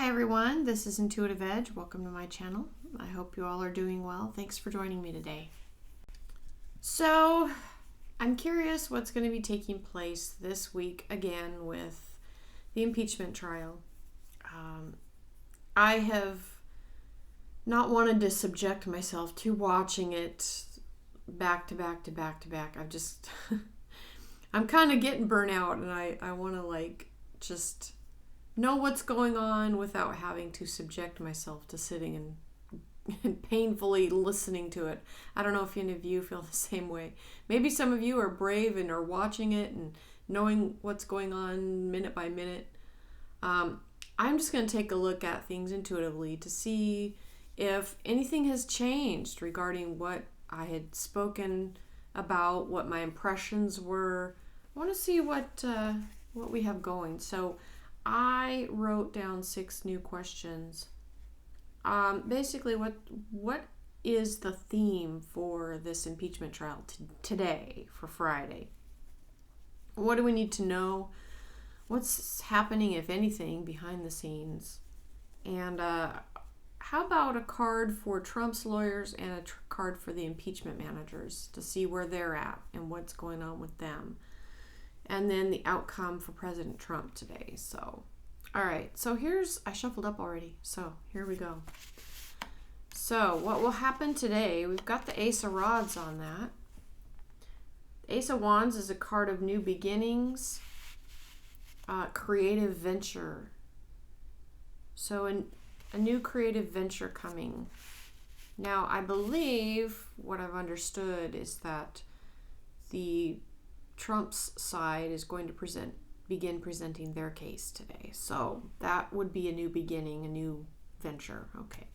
Hi everyone, this is IntuitiveEdge. Welcome to my channel. I hope you all are doing well. Thanks for joining me today. So, I'm curious what's going to be taking place this week again with the impeachment trial. I have not wanted to subject myself to watching it back to back to back to back. I'm kind of getting burnt out, and I want to just know what's going on without having to subject myself to sitting and painfully listening to it. I don't know if any of you feel the same way. Maybe some of you are brave and are watching it and knowing what's going on minute by minute. I'm just going to take a look at things intuitively to see if anything has changed regarding what I had spoken about, what my impressions were. I want to see what we have going. So I wrote down 6 new questions. Basically, what is the theme for this impeachment trial today, for Friday? What do we need to know? What's happening, if anything, behind the scenes? And how about a card for Trump's lawyers and a card for the impeachment managers to see where they're at and what's going on with them? And then the outcome for President Trump today. So, all right. So I shuffled up already. So here we go. So what will happen today? We've got the Ace of Rods on that. The Ace of Wands is a card of new beginnings, creative venture. So a new creative venture coming. Now, I believe what I've understood is that the Trump's side is going to begin presenting their case today. So that would be a new beginning, a new venture. Okay.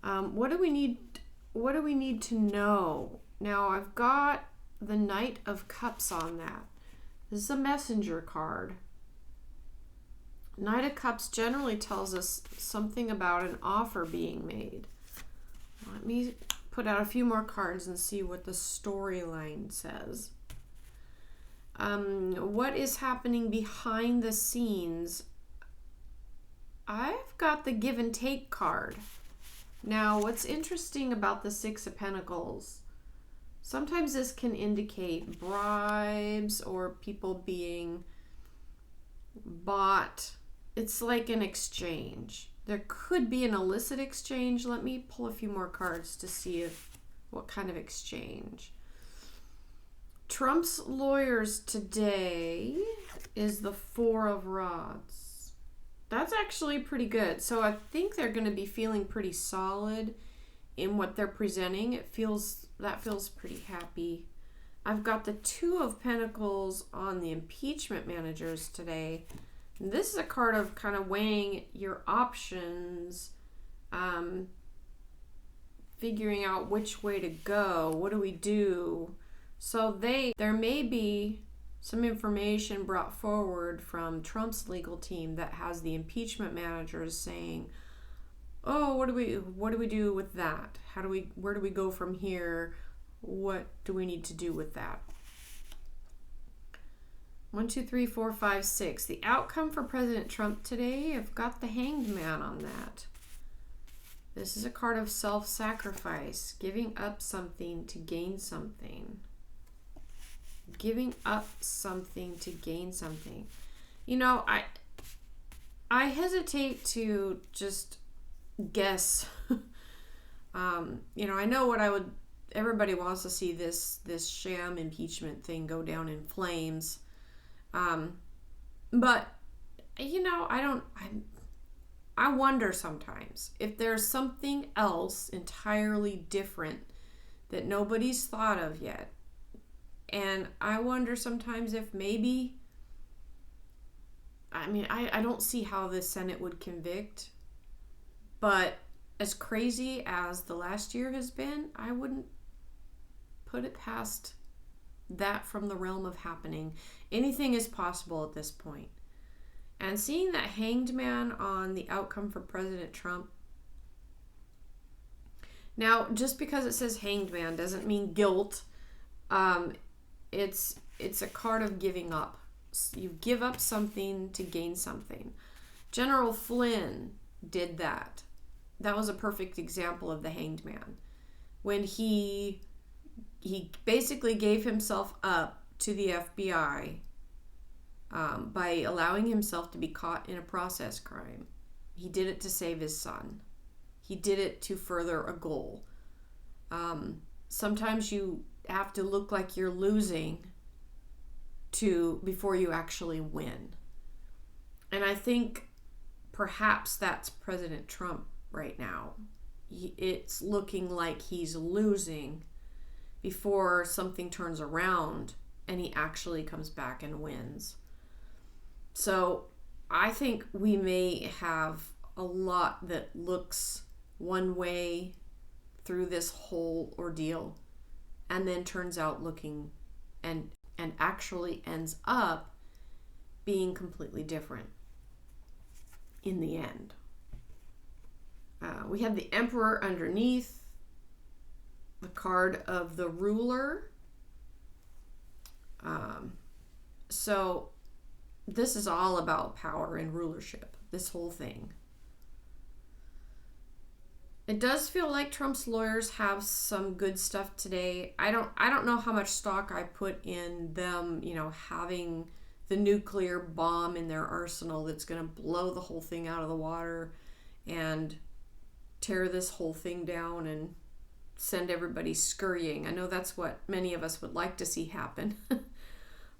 What do we need to know? Now I've got the Knight of Cups on that. This is a messenger card. Knight of Cups generally tells us something about an offer being made. Let me put out a few more cards and see what the storyline says. What is happening behind the scenes? I've got the give and take card. Now, what's interesting about the 6 of Pentacles, sometimes this can indicate bribes or people being bought. It's like an exchange. There could be an illicit exchange. Let me pull a few more cards to see what kind of exchange. Trump's lawyers today is the 4 of Rods. That's actually pretty good. So I think they're going to be feeling pretty solid in what they're presenting. That feels pretty happy. I've got the 2 of Pentacles on the impeachment managers today. And this is a card of kind of weighing your options, figuring out which way to go. What do we do? So there may be some information brought forward from Trump's legal team that has the impeachment managers saying, "Oh, what do we do with that? Where do we go from here? What do we need to do with that?" 1, 2, 3, 4, 5, 6. The outcome for President Trump today, I've got the Hanged Man on that. This is a card of self-sacrifice, giving up something to gain something. Giving up something to gain something. You know, I hesitate to just guess. I know what everybody wants to see this sham impeachment thing go down in flames. But I wonder sometimes if there's something else entirely different that nobody's thought of yet. And I wonder sometimes if maybe, I don't see how the Senate would convict, but as crazy as the last year has been, I wouldn't put it past that from the realm of happening. Anything is possible at this point. And seeing that Hanged Man on the outcome for President Trump. Now, just because it says Hanged Man doesn't mean guilt. It's a card of giving up. You give up something to gain something. General Flynn did that. That was a perfect example of the hanged man. When he basically gave himself up to the FBI by allowing himself to be caught in a process crime. He did it to save his son. He did it to further a goal. Sometimes you have to look like you're losing before you actually win. And I think perhaps that's President Trump right now. It's looking like he's losing before something turns around and he actually comes back and wins. So I think we may have a lot that looks one way through this whole ordeal and then turns out looking and actually ends up being completely different in the end. We have the Emperor underneath, the card of the ruler. So this is all about power and rulership, this whole thing. It does feel like Trump's lawyers have some good stuff today. I don't know how much stock I put in them, having the nuclear bomb in their arsenal that's going to blow the whole thing out of the water and tear this whole thing down and send everybody scurrying. I know that's what many of us would like to see happen.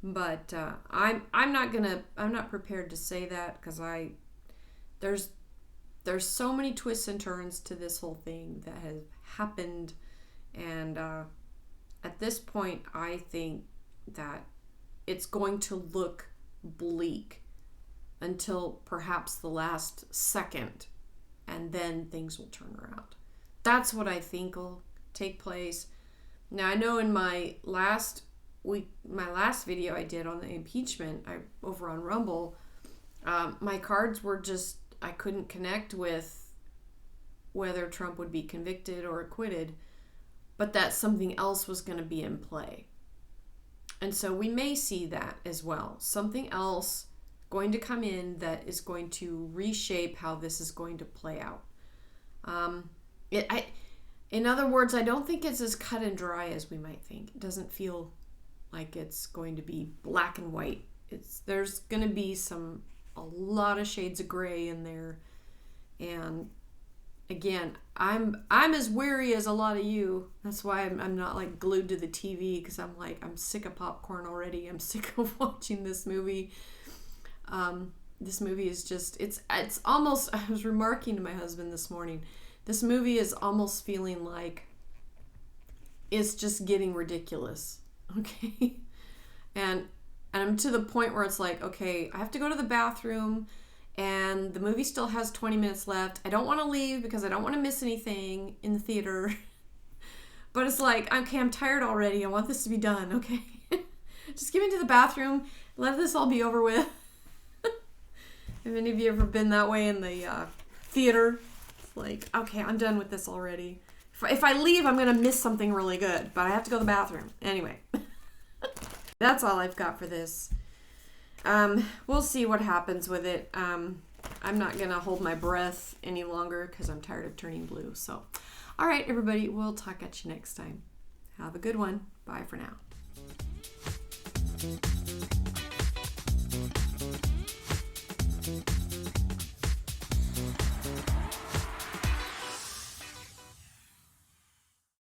But I'm not prepared to say that because there's so many twists and turns to this whole thing that has happened, and at this point I think that it's going to look bleak until perhaps the last second, and then things will turn around. That's what I think will take place. Now, I know in my last video I did on the impeachment over on Rumble, my cards were just, I couldn't connect with whether Trump would be convicted or acquitted, but that something else was going to be in play. And so we may see that as well. Something else going to come in that is going to reshape how this is going to play out. In other words, I don't think it's as cut and dry as we might think. It doesn't feel like it's going to be black and white. There's going to be a lot of shades of gray in there. And again, I'm as weary as a lot of you. That's why I'm not like glued to the TV, because I'm sick of popcorn already. I'm sick of watching this movie. This movie is just, it's almost, I was remarking to my husband this morning, this movie is almost feeling like it's just getting ridiculous. Okay. And I'm to the point where it's like, okay, I have to go to the bathroom and the movie still has 20 minutes left. I don't want to leave because I don't want to miss anything in the theater. But it's like, okay, I'm tired already. I want this to be done. Okay. Just get me to the bathroom. Let this all be over with. Have any of you ever been that way in the theater? It's like, okay, I'm done with this already. If I leave, I'm going to miss something really good, but I have to go to the bathroom. Anyway, that's all I've got for this. We'll see what happens with it. I'm not going to hold my breath any longer because I'm tired of turning blue. So, all right, everybody, we'll talk at you next time. Have a good one. Bye for now.